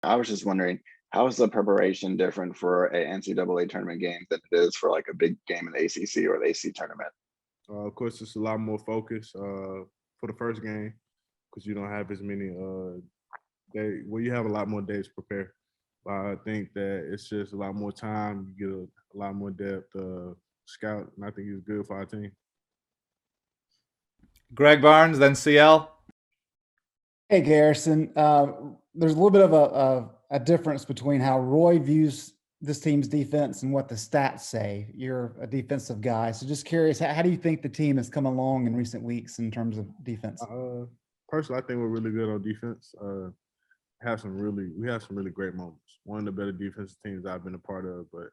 I was just wondering, how is the preparation different for a NCAA tournament game than it is for like a big game in the ACC or the AC tournament? Of course, it's a lot more focus for the first game because you don't have as many days. Well, you have a lot more days to prepare. But I think that it's just a lot more time. You get a lot more depth scout, and I think it's good for our team. Greg Barnes, then CL. Hey, Garrison. There's a little bit of a difference between how Roy views this team's defense and what the stats say. You're a defensive guy. So just curious, how do you think the team has come along in recent weeks in terms of defense? Personally, I think we're really good on defense. We have some really great moments. One of the better defensive teams I've been a part of, but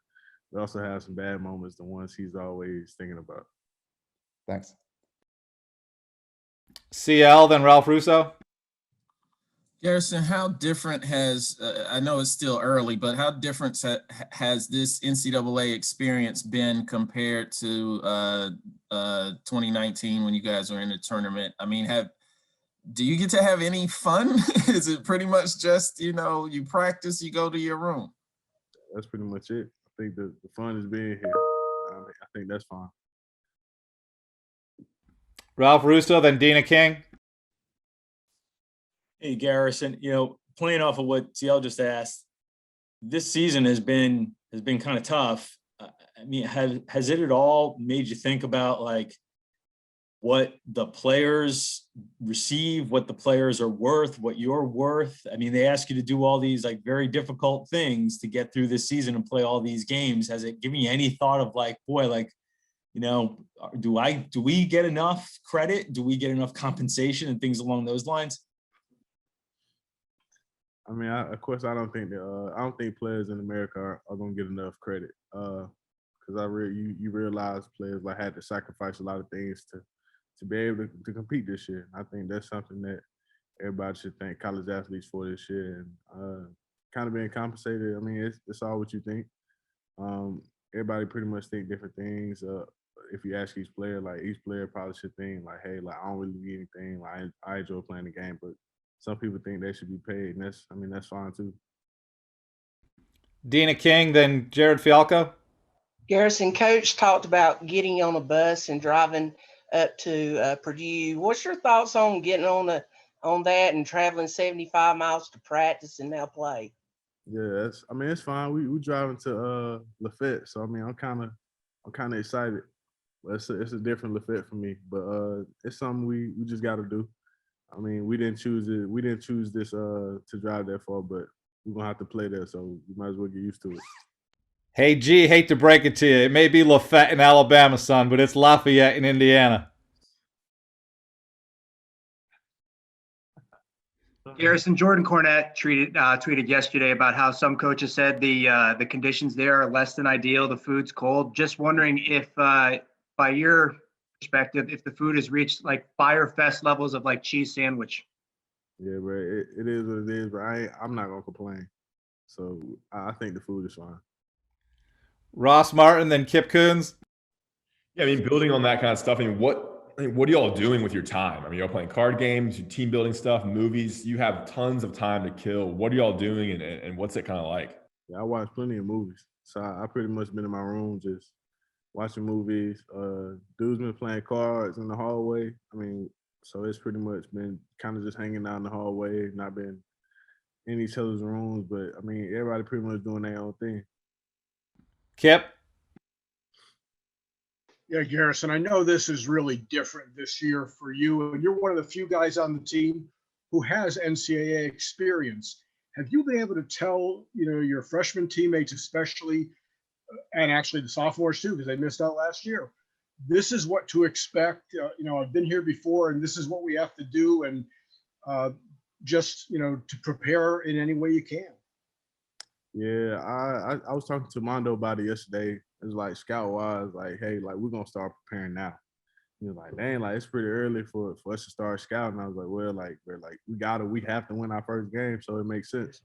we also have some bad moments, the ones he's always thinking about. Thanks. CL, then Ralph Russo. Garrison, how different has, I know it's still early, but how different has this NCAA experience been compared to 2019 when you guys were in the tournament? I mean, do you get to have any fun? Is it pretty much just, you practice, you go to your room? That's pretty much it. I think the fun is being here. I think that's fine. Ralph Russo, then Dina King. Hey, Garrison, playing off of what CL just asked, this season has been kind of tough. I mean, has it at all made you think about like what the players receive, what the players are worth, what you're worth? I mean, they ask you to do all these like very difficult things to get through this season and play all these games. Has it given you any thought of like, boy, like, do we get enough credit? Do we get enough compensation and things along those lines? I mean, of course, I don't think players in America are going to get enough credit because you realize players like had to sacrifice a lot of things to be able to compete this year. I think that's something that everybody should thank college athletes for this year and kind of being compensated. I mean, it's all what you think. Everybody pretty much think different things. If you ask each player probably should think like, hey, like I don't really need anything. Like I enjoy playing the game, but some people think they should be paid, and that's fine too. Dina King, then Jared Fialco. Garrison, Coach talked about getting on a bus and driving up to Purdue. What's your thoughts on getting on that and traveling 75 miles to practice and now play? Yeah, it's fine. We driving to Lafayette, so I mean I'm kind of excited. But it's a different Lafayette for me, but it's something we just got to do. I mean, we didn't choose it. We didn't choose this to drive that far, but we're gonna have to play there, so we might as well get used to it. Hey, G, hate to break it to you. It may be Lafayette in Alabama, son, but it's Lafayette in Indiana. Garrison, Jordan Cornette tweeted yesterday about how some coaches said the conditions there are less than ideal. The food's cold. Just wondering if, by your perspective, if the food has reached like Fire Fest levels of like cheese sandwich. Yeah, bro, it is what it is, but I'm not gonna complain. So I think the food is fine. Ross Martin, then Kip Coons. Yeah, I mean, building on that kind of stuff. I mean, what are y'all doing with your time? I mean, y'all playing card games, team building stuff, movies. You have tons of time to kill. What are y'all doing, and what's it kind of like? Yeah, I watch plenty of movies, so I pretty much been in my room just watching movies. Dude's been playing cards in the hallway. I mean, so it's pretty much been kind of just hanging out in the hallway, not been in each other's rooms. But I mean, everybody pretty much doing their own thing. Kip? Yeah, Garrison, I know this is really different this year for you, and you're one of the few guys on the team who has NCAA experience. Have you been able to tell, your freshman teammates especially, and actually the sophomores too, because they missed out last year, this is what to expect? I've been here before, and this is what we have to do, and just, to prepare in any way you can. Yeah, I was talking to Mondo about it yesterday. It was like scout wise, like, hey, like we're gonna start preparing now. He was like, dang, like it's pretty early for us to start scouting. I was like, well, like we have to win our first game, so it makes sense.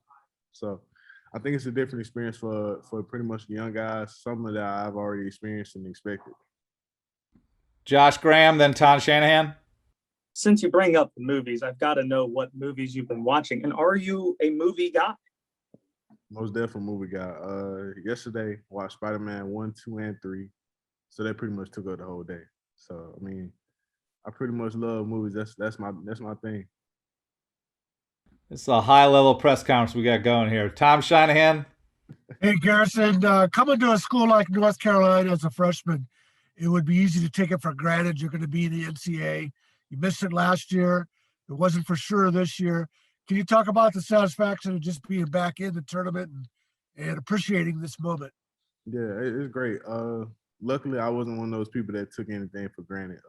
So I think it's a different experience for pretty much the young guys, something that I've already experienced and expected. Josh Graham, then Tom Shanahan. Since you bring up the movies, I've got to know what movies you've been watching. And are you a movie guy? Most definitely movie guy. Yesterday watched Spider-Man 1, 2, and 3. So that pretty much took up the whole day. So I mean, I pretty much love movies. That's my thing. It's a high level press conference we got going here. Tom Shanahan. Hey, Garrison, coming to a school like North Carolina as a freshman, it would be easy to take it for granted you're going to be in the NCAA. You missed it last year. It wasn't for sure this year. Can you talk about the satisfaction of just being back in the tournament and appreciating this moment? Yeah, it's great. Luckily, I wasn't one of those people that took anything for granted.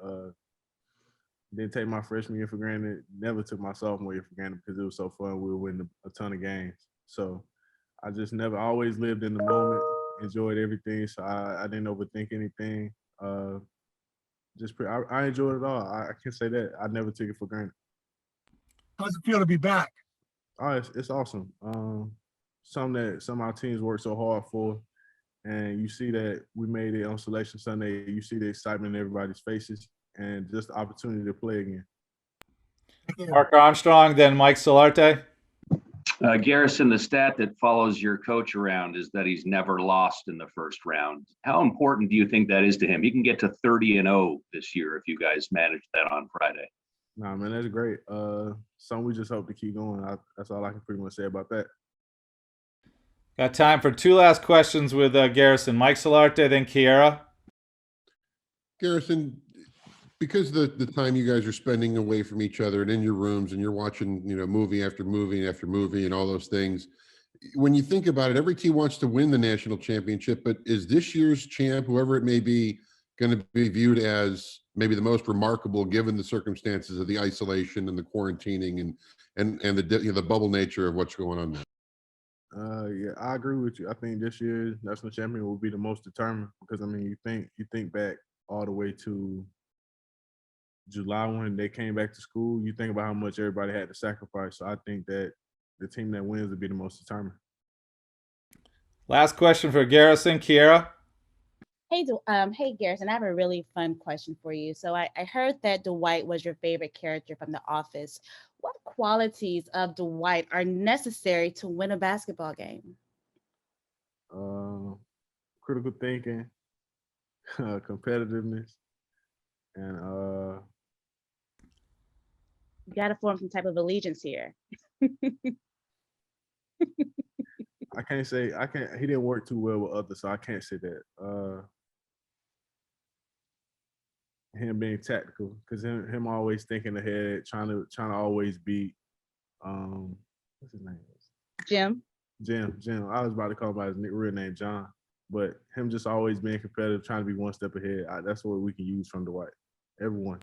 Didn't take my freshman year for granted. Never took my sophomore year for granted because it was so fun. We were winning a ton of games. So I just never always lived in the moment, enjoyed everything. So I didn't overthink anything. I enjoyed it all. I can say that. I never took it for granted. How's it feel to be back? Oh, it's awesome. Something that some of our teams worked so hard for. And you see that we made it on Selection Sunday. You see the excitement in everybody's faces and just the opportunity to play again. Mark Armstrong, then Mike Solarte. Garrison, the stat that follows your coach around is that he's never lost in the first round. How important do you think that is to him? He can get to 30-0 this year if you guys manage that on Friday. Nah, man, that's great. Something we just hope to keep going. That's all I can pretty much say about that. Got time for two last questions with Garrison. Mike Solarte, then Kiera. Garrison, because the time you guys are spending away from each other and in your rooms and you're watching, movie after movie after movie and all those things, when you think about it, every team wants to win the national championship, but is this year's champ, whoever it may be, going to be viewed as maybe the most remarkable given the circumstances of the isolation and the quarantining and the bubble nature of what's going on there? Yeah, I agree with you. I think this year's national champion will be the most determined because I mean, you think back all the way to July when they came back to school. You think about how much everybody had to sacrifice. So I think that the team that wins will be the most determined. Last question for Garrison, Kiera. Hey, Garrison, I have a really fun question for you. So I heard that Dwight was your favorite character from The Office. What qualities of Dwight are necessary to win a basketball game? Critical thinking, competitiveness, and You got to form some type of allegiance here. I can't. He didn't work too well with others, so I can't say that. Him being tactical, because him always thinking ahead, trying to always beat. What's his name? Jim. I was about to call him by his real name, John, but him just always being competitive, trying to be one step ahead. That's what we can use from Dwight. Everyone.